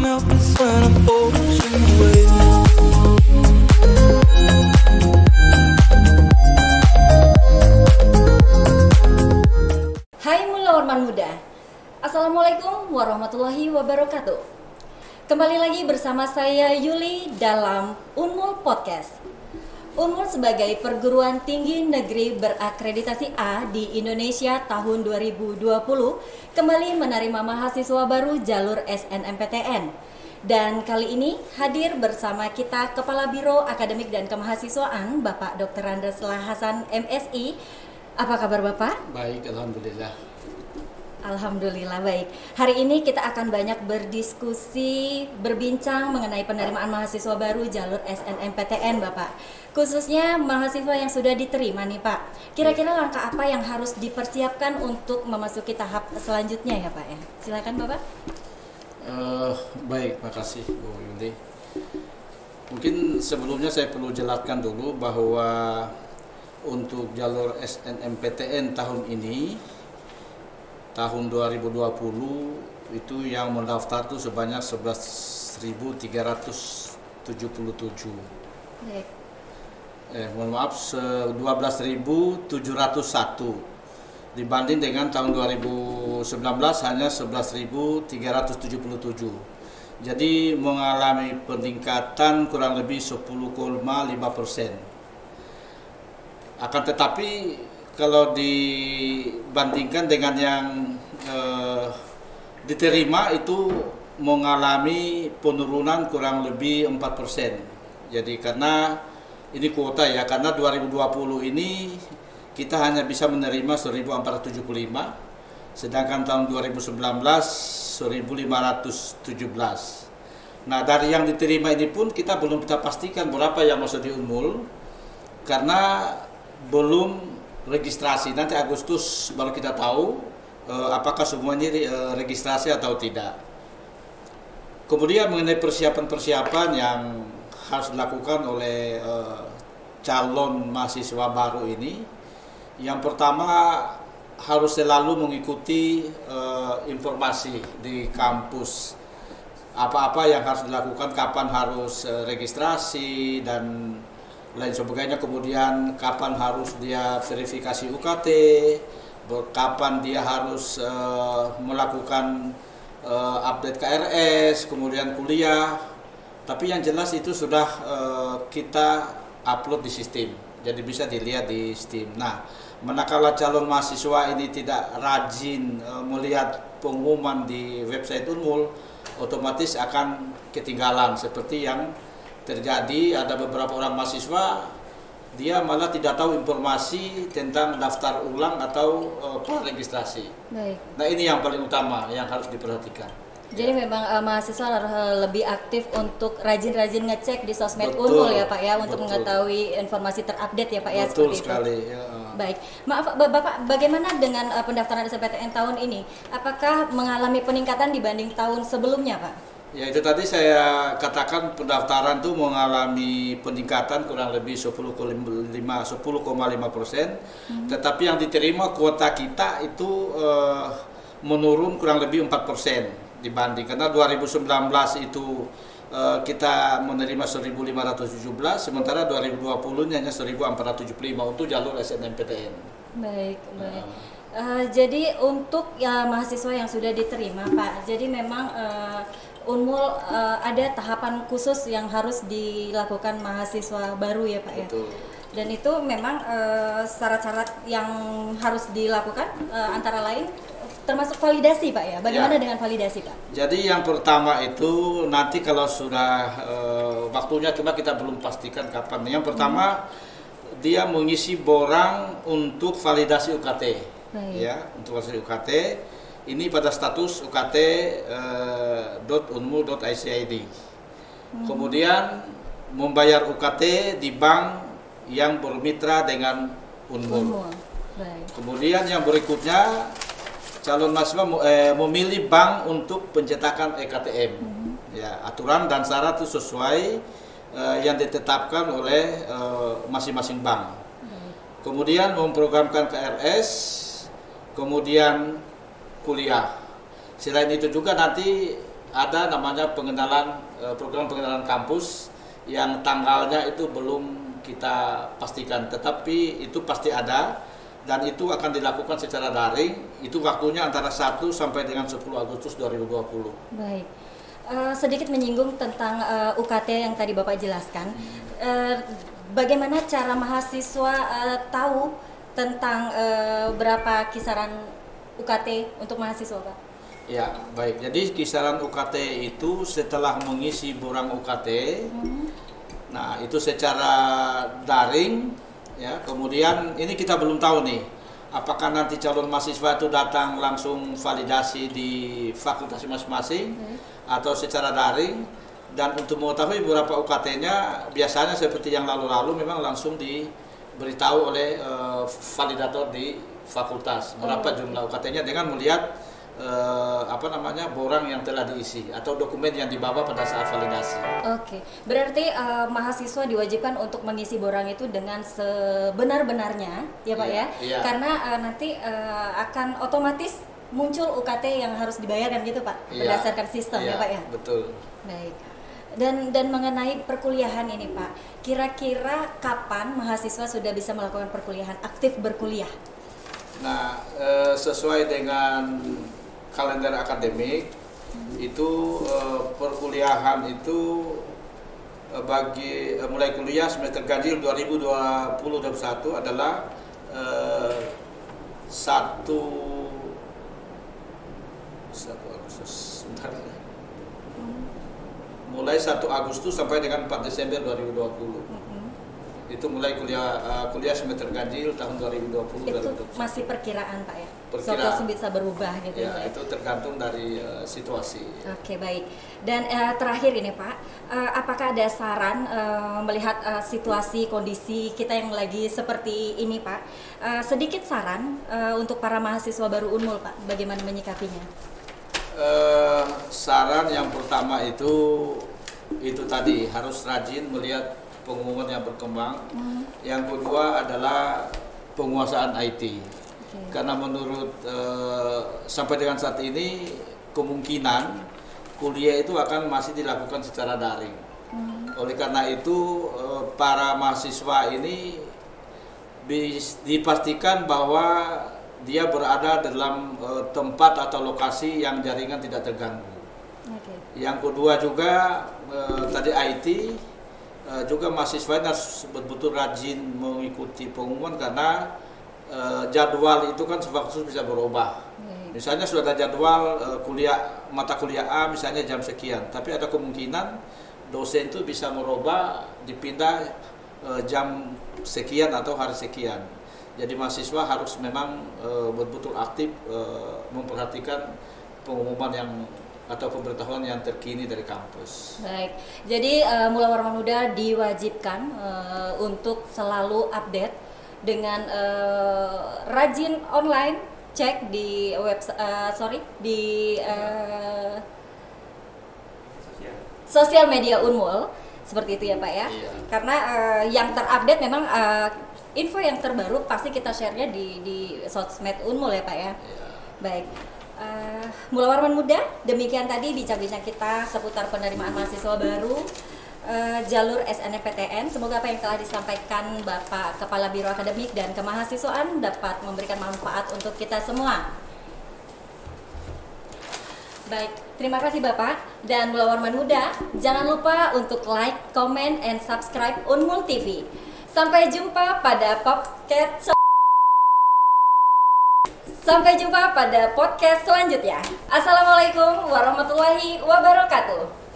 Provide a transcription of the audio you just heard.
mouth is an ocean wave. Hai Mula Orman Muda, Assalamualaikum warahmatullahi wabarakatuh. Kembali lagi bersama saya Yuli dalam Unmul Podcast. Unmul sebagai perguruan tinggi negeri berakreditasi A di Indonesia tahun 2020 kembali menerima mahasiswa baru jalur SNMPTN. Dan kali ini hadir bersama kita Kepala Biro Akademik dan Kemahasiswaan Bapak Dr. Randaslah Hasan MSI. Apa kabar Bapak? Baik, alhamdulillah. Alhamdulillah baik. Hari ini kita akan banyak berdiskusi, berbincang mengenai penerimaan mahasiswa baru jalur SNMPTN Bapak. Khususnya mahasiswa yang sudah diterima nih Pak. Kira-kira langkah apa yang harus dipersiapkan untuk memasuki tahap selanjutnya ya Pak ya? Silakan Bapak. Baik, makasih Bu Yuli. Mungkin sebelumnya saya perlu jelaskan dulu bahwa untuk jalur SNMPTN tahun ini, tahun 2020 itu yang mendaftar itu sebanyak 11.377. Baik. Mohon maaf, 12.701 dibanding dengan tahun 2019 hanya 11.377. Jadi mengalami peningkatan kurang lebih 10,5%. Akan tetapi kalau dibandingkan dengan yang diterima itu mengalami penurunan kurang lebih 4%. Jadi karena ini kuota ya, karena 2020 ini kita hanya bisa menerima 1.475, sedangkan tahun 2019 1.517. Nah dari yang diterima ini pun kita belum kita pastikan berapa yang masuk di Unmul, karena belum registrasi. Nanti Agustus baru kita tahu apakah semuanya registrasi atau tidak. Kemudian mengenai persiapan-persiapan yang harus dilakukan oleh calon mahasiswa baru ini, yang pertama harus selalu mengikuti informasi di kampus. Apa-apa yang harus dilakukan, kapan harus registrasi dan lain sebagainya, kemudian kapan harus dia verifikasi UKT, kapan dia harus melakukan update KRS, kemudian kuliah. Tapi yang jelas itu sudah kita upload di sistem, jadi bisa dilihat di sistem. Nah, manakala calon mahasiswa ini tidak rajin melihat pengumuman di website Unmul, otomatis akan ketinggalan seperti yang terjadi. Ada beberapa orang mahasiswa dia malah tidak tahu informasi tentang daftar ulang atau praregistrasi. Baik. Nah ini yang paling utama yang harus diperhatikan. Jadi memang mahasiswa harus lebih aktif untuk rajin-rajin ngecek di sosmed Betul, Unmul ya Pak ya, untuk betul. mengetahui informasi terupdate ya Pak ya. Betul seperti sekali. itu. Ya. Baik, maaf Bapak, bagaimana dengan pendaftaran SNMPTN tahun ini? Apakah mengalami peningkatan dibanding tahun sebelumnya Pak? Ya itu tadi saya katakan pendaftaran itu mengalami peningkatan kurang lebih 10,5%, tetapi yang diterima kuota kita itu menurun kurang lebih 4% dibanding, karena 2019 itu kita menerima 1.517, sementara 2020 hanya 1.475 untuk jalur SNMPTN. Baik, baik. Jadi untuk mahasiswa yang sudah diterima Pak, jadi memang Unmul ada tahapan khusus yang harus dilakukan mahasiswa baru ya Pak ya. Betul. Dan itu memang syarat-syarat yang harus dilakukan antara lain termasuk validasi Pak ya. Bagaimana dengan validasi Pak? Jadi yang pertama itu nanti kalau sudah waktunya, cuma kita belum pastikan kapan. Yang pertama dia mengisi borang untuk validasi UKT. Baik. Ya, untuk validasi UKT. Ini pada status ukt.unmul.icid. Kemudian membayar UKT di bank yang bermitra dengan Unmul. Baik. Kemudian yang berikutnya calon mahasiswa memilih bank untuk pencetakan EKTM. Ya, aturan dan syarat itu sesuai yang ditetapkan oleh masing-masing bank. Kemudian memprogramkan KRS, kemudian kuliah. Selain itu juga nanti ada namanya program pengenalan kampus yang tanggalnya itu belum kita pastikan, tetapi itu pasti ada dan itu akan dilakukan secara daring. Itu waktunya antara 1 sampai dengan 10 Agustus 2020. Baik. Sedikit menyinggung tentang UKT yang tadi Bapak jelaskan. Bagaimana cara mahasiswa tahu tentang berapa kisaran UKT untuk mahasiswa, Pak? Ya, baik. Jadi kisaran UKT itu setelah mengisi borang UKT, nah itu secara daring, ya. Kemudian ini kita belum tahu nih, apakah nanti calon mahasiswa itu datang langsung validasi di fakultas masing-masing atau secara daring. Dan untuk mengetahui berapa UKT-nya, biasanya seperti yang lalu-lalu memang langsung diberitahu oleh validator di fakultas berapa jumlah UKT-nya dengan melihat borang yang telah diisi atau dokumen yang dibawa pada saat validasi. Oke, berarti mahasiswa diwajibkan untuk mengisi borang itu dengan sebenar-benarnya, ya Pak ya? Iya. Karena nanti akan otomatis muncul UKT yang harus dibayarkan gitu Pak, berdasarkan sistem ya Pak ya? Betul. Baik. Dan mengenai perkuliahan ini Pak, kira-kira kapan mahasiswa sudah bisa melakukan perkuliahan, aktif berkuliah? Nah, sesuai dengan kalender akademik itu perkuliahan itu mulai kuliah semester ganjil 2020-2021 adalah 1 Agustus, mulai 1 Agustus sampai dengan 4 Desember 2020. Itu mulai kuliah semester ganjil tahun 2020. Itu masih perkiraan Pak ya? Perkiraan. Suatu bisa berubah gitu ya. Itu tergantung dari situasi. Oke, baik. Dan terakhir ini Pak, apakah ada saran melihat situasi kondisi kita yang lagi seperti ini Pak? Sedikit saran untuk para mahasiswa baru Unmul Pak, bagaimana menyikapinya? Saran yang pertama itu tadi harus rajin melihat pengumuman yang berkembang. Yang kedua adalah penguasaan IT. Karena menurut sampai dengan saat ini kemungkinan kuliah itu akan masih dilakukan secara daring. Oleh karena itu para mahasiswa ini dipastikan bahwa dia berada dalam tempat atau lokasi yang jaringan tidak terganggu. Yang kedua juga tadi IT. Juga mahasiswa ini harus betul-betul rajin mengikuti pengumuman karena jadwal itu kan sewaktu bisa berubah. Misalnya sudah ada jadwal mata kuliah A misalnya jam sekian, tapi ada kemungkinan dosen itu bisa merubah dipindah jam sekian atau hari sekian. Jadi mahasiswa harus memang betul-betul aktif memperhatikan pengumuman atau pemberitahuan yang terkini dari kampus. Baik, jadi Mula Warman Muda diwajibkan untuk selalu update dengan rajin online, cek di sosial media Unmul, seperti itu ya Pak ya. Iya. Karena yang terupdate memang info yang terbaru pasti kita share-nya di sosmed Unmul ya Pak ya. Iya. Baik. Mula Warman Muda, demikian tadi bincang-bincang kita seputar penerimaan mahasiswa baru jalur SNMPTN. Semoga apa yang telah disampaikan Bapak Kepala Biro Akademik dan Kemahasiswaan dapat memberikan manfaat untuk kita semua. Baik, terima kasih Bapak dan Mula Warman Muda. Jangan lupa untuk like, comment, and subscribe Unmul TV. Sampai jumpa pada podcast selanjutnya. Assalamualaikum warahmatullahi wabarakatuh.